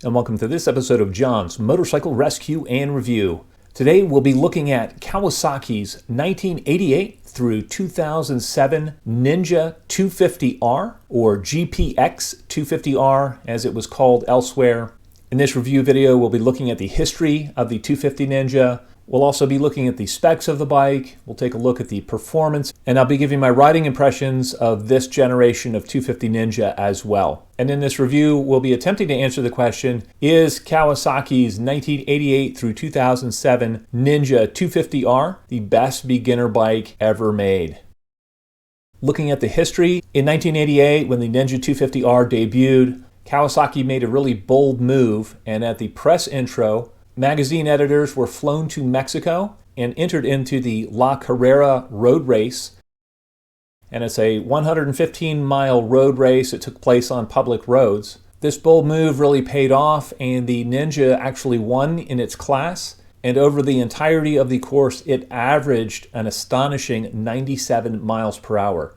and welcome to this episode of John's Motorcycle Rescue and Review. Today we'll be looking at Kawasaki's 1988 through 2007 Ninja 250R, or GPX-250R as it was called elsewhere. In this review video we'll be looking at the history of the 250 Ninja. We'll also be looking at the specs of the bike, we'll take a look at the performance, and I'll be giving my riding impressions of this generation of 250 Ninja as well. And in this review, we'll be attempting to answer the question, is Kawasaki's 1988 through 2007 Ninja 250R the best beginner bike ever made? Looking at the history, in 1988, when the Ninja 250R debuted, Kawasaki made a really bold move, and at the press intro, magazine editors were flown to Mexico and entered into the La Carrera road race. And it's a 115-mile road race. It took place on public roads. This bold move really paid off, and the Ninja actually won in its class. And over the entirety of the course, it averaged an astonishing 97 miles per hour.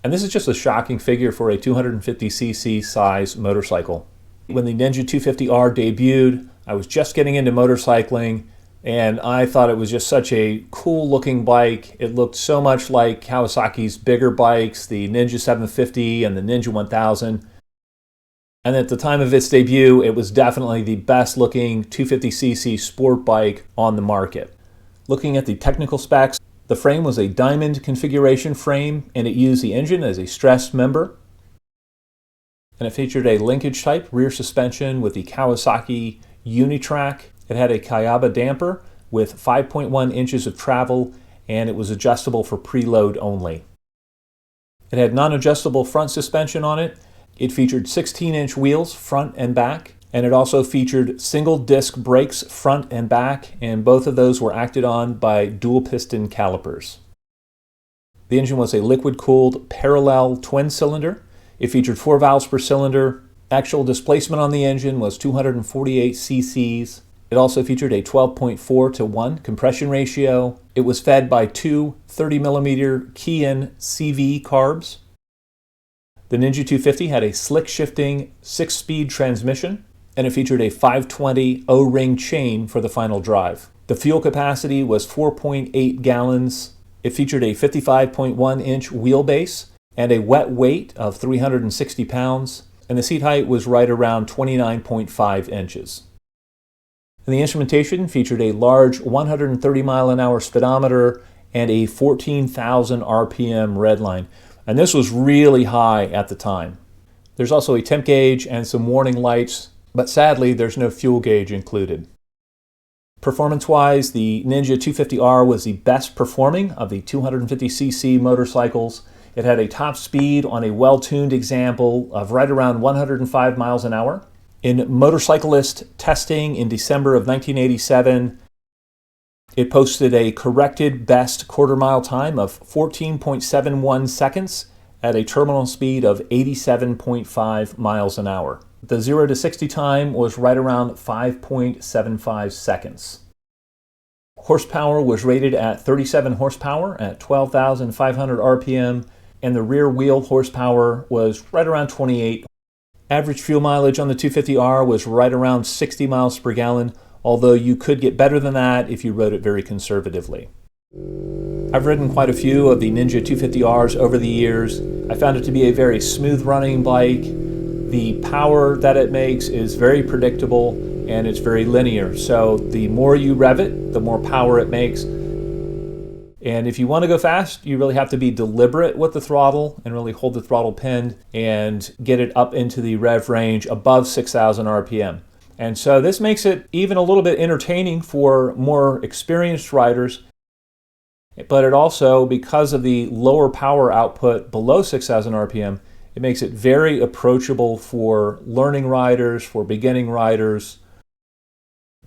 And this is just a shocking figure for a 250cc size motorcycle. When the Ninja 250R debuted, I was just getting into motorcycling, and I thought it was just such a cool looking bike. It looked so much like Kawasaki's bigger bikes, the Ninja 750 and the Ninja 1000. And at the time of its debut, it was definitely the best looking 250cc sport bike on the market. Looking at the technical specs, the frame was a diamond configuration frame, and it used the engine as a stressed member. And it featured a linkage type rear suspension with the Kawasaki Unitrack. It had a Kayaba damper with 5.1 inches of travel, and it was adjustable for preload only. It had non-adjustable front suspension on it. It featured 16-inch wheels front and back, and it also featured single disc brakes front and back, and both of those were acted on by dual piston calipers. The engine was a liquid-cooled parallel twin cylinder. It featured 4 valves per cylinder. Actual displacement on the engine was 248 cc's. It also featured a 12.4:1 compression ratio. It was fed by two 30mm key-in CV carbs. The Ninja 250 had a slick-shifting 6-speed transmission, and it featured a 520 O-ring chain for the final drive. The fuel capacity was 4.8 gallons. It featured a 55.1-inch wheelbase and a wet weight of 360 pounds. And the seat height was right around 29.5 inches. And the instrumentation featured a large 130-mile-an-hour speedometer and a 14,000 RPM redline. And this was really high at the time. There's also a temp gauge and some warning lights, but sadly there's no fuel gauge included. Performance-wise, the Ninja 250R was the best performing of the 250cc motorcycles. It had a top speed on a well-tuned example of right around 105 miles an hour. In motorcyclist testing in December of 1987, it posted a corrected best quarter-mile time of 14.71 seconds at a terminal speed of 87.5 miles an hour. The 0 to 60 time was right around 5.75 seconds. Horsepower was rated at 37 horsepower at 12,500 RPM, and the rear wheel horsepower was right around 28. Average fuel mileage on the 250R was right around 60 miles per gallon, although you could get better than that if you rode it very conservatively. I've ridden quite a few of the Ninja 250Rs over the years. I found it to be a very smooth running bike. The power that it makes is very predictable and it's very linear, so the more you rev it, the more power it makes. And if you want to go fast, you really have to be deliberate with the throttle and really hold the throttle pinned and get it up into the rev range above 6,000 RPM. And so this makes it even a little bit entertaining for more experienced riders, but it also, because of the lower power output below 6,000 RPM, it makes it very approachable for learning riders, for beginning riders.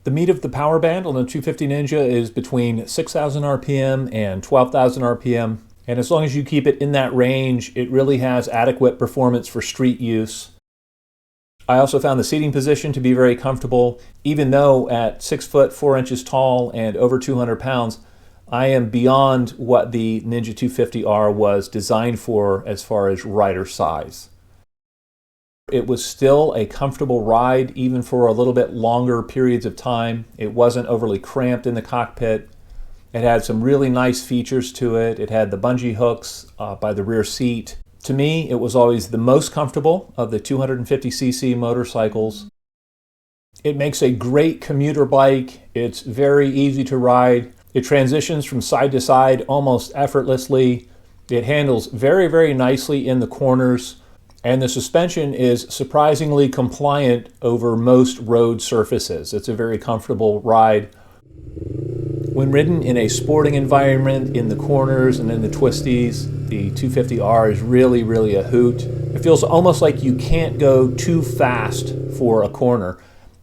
The meat of the power band on the 250 Ninja is between 6,000 RPM and 12,000 RPM. And as long as you keep it in that range, it really has adequate performance for street use. I also found the seating position to be very comfortable. Even though at 6 foot 4 inches tall and over 200 pounds, I am beyond what the Ninja 250R was designed for as far as rider size. It was still a comfortable ride, even for a little bit longer periods of time. It wasn't overly cramped in the cockpit. It had some really nice features to it. It had the bungee hooks by the rear seat. To me, it was always the most comfortable of the 250cc motorcycles. It makes a great commuter bike. It's very easy to ride. It transitions from side to side almost effortlessly. It handles very, very nicely in the corners. And the suspension is surprisingly compliant over most road surfaces. It's a very comfortable ride. When ridden in a sporting environment, in the corners and in the twisties, the 250R is really, really a hoot. It feels almost like you can't go too fast for a corner.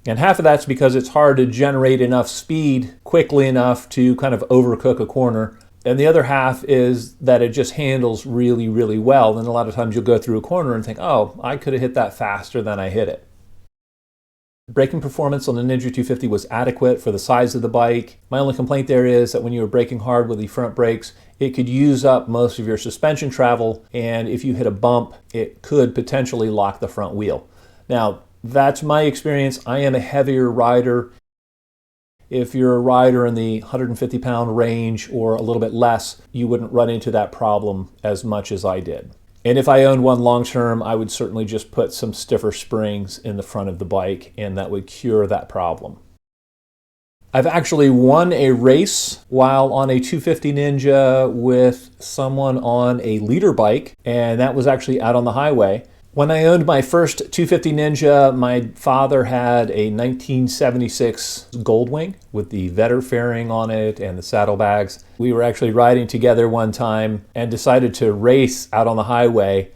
And half of that's because it's hard to generate enough speed quickly enough to kind of overcook a corner. And the other half is that it just handles really, really well. And a lot of times you'll go through a corner and think, oh, I could have hit that faster than I hit it. Braking performance on the Ninja 250 was adequate for the size of the bike. My only complaint there is that when you were braking hard with the front brakes, it could use up most of your suspension travel, and if you hit a bump, it could potentially lock the front wheel. Now, that's my experience. I am a heavier rider. If you're a rider in the 150-pound range or a little bit less, you wouldn't run into that problem as much as I did. And if I owned one long term, I would certainly just put some stiffer springs in the front of the bike, and that would cure that problem. I've actually won a race while on a 250 Ninja with someone on a leader bike, and that was actually out on the highway. When I owned my first 250 Ninja, my father had a 1976 Goldwing with the Vetter fairing on it and the saddlebags. We were actually riding together one time and decided to race out on the highway,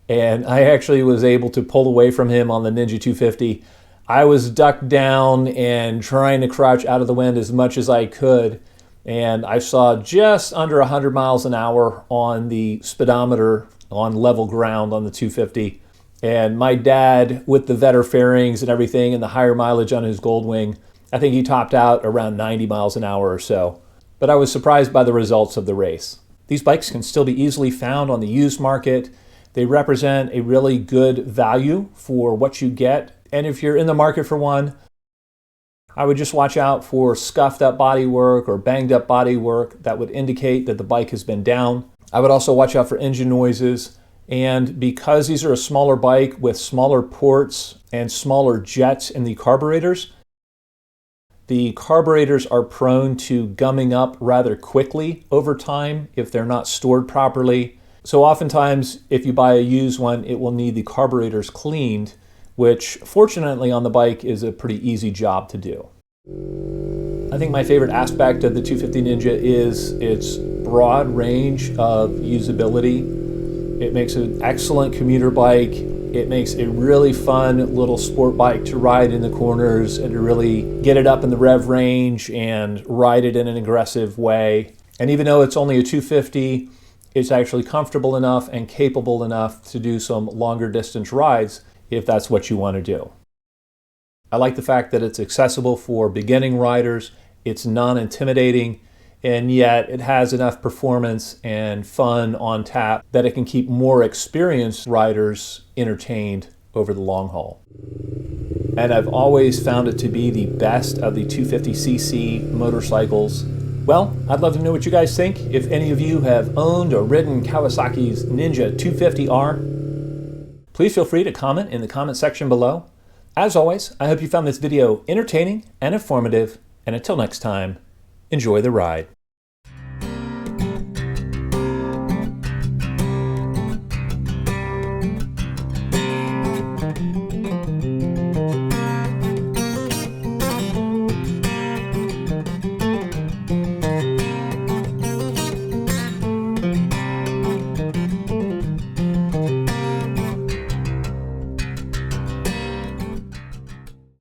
and I actually was able to pull away from him on the Ninja 250. I was ducked down and trying to crouch out of the wind as much as I could, and I saw just under 100 miles an hour on the speedometer on level ground on the 250. And my dad, with the Vetter fairings and everything and the higher mileage on his Goldwing, I think he topped out around 90 miles an hour or so. But I was surprised by the results of the race. These bikes can still be easily found on the used market. They represent a really good value for what you get. And if you're in the market for one, I would just watch out for scuffed up bodywork or banged up bodywork that would indicate that the bike has been down. I would also watch out for engine noises. And because these are a smaller bike with smaller ports and smaller jets in the carburetors are prone to gumming up rather quickly over time if they're not stored properly. So oftentimes, if you buy a used one, it will need the carburetors cleaned, which fortunately on the bike is a pretty easy job to do. I think my favorite aspect of the 250 Ninja is its broad range of usability. It makes an excellent commuter bike. It makes a really fun little sport bike to ride in the corners and to really get it up in the rev range and ride it in an aggressive way. And even though it's only a 250, it's actually comfortable enough and capable enough to do some longer distance rides if that's what you want to do. I like the fact that it's accessible for beginning riders. It's non-intimidating, and yet it has enough performance and fun on tap that it can keep more experienced riders entertained over the long haul. And I've always found it to be the best of the 250cc motorcycles. Well, I'd love to know what you guys think. If any of you have owned or ridden Kawasaki's Ninja 250R, please feel free to comment in the comment section below. As always, I hope you found this video entertaining and informative, and until next time, enjoy the ride.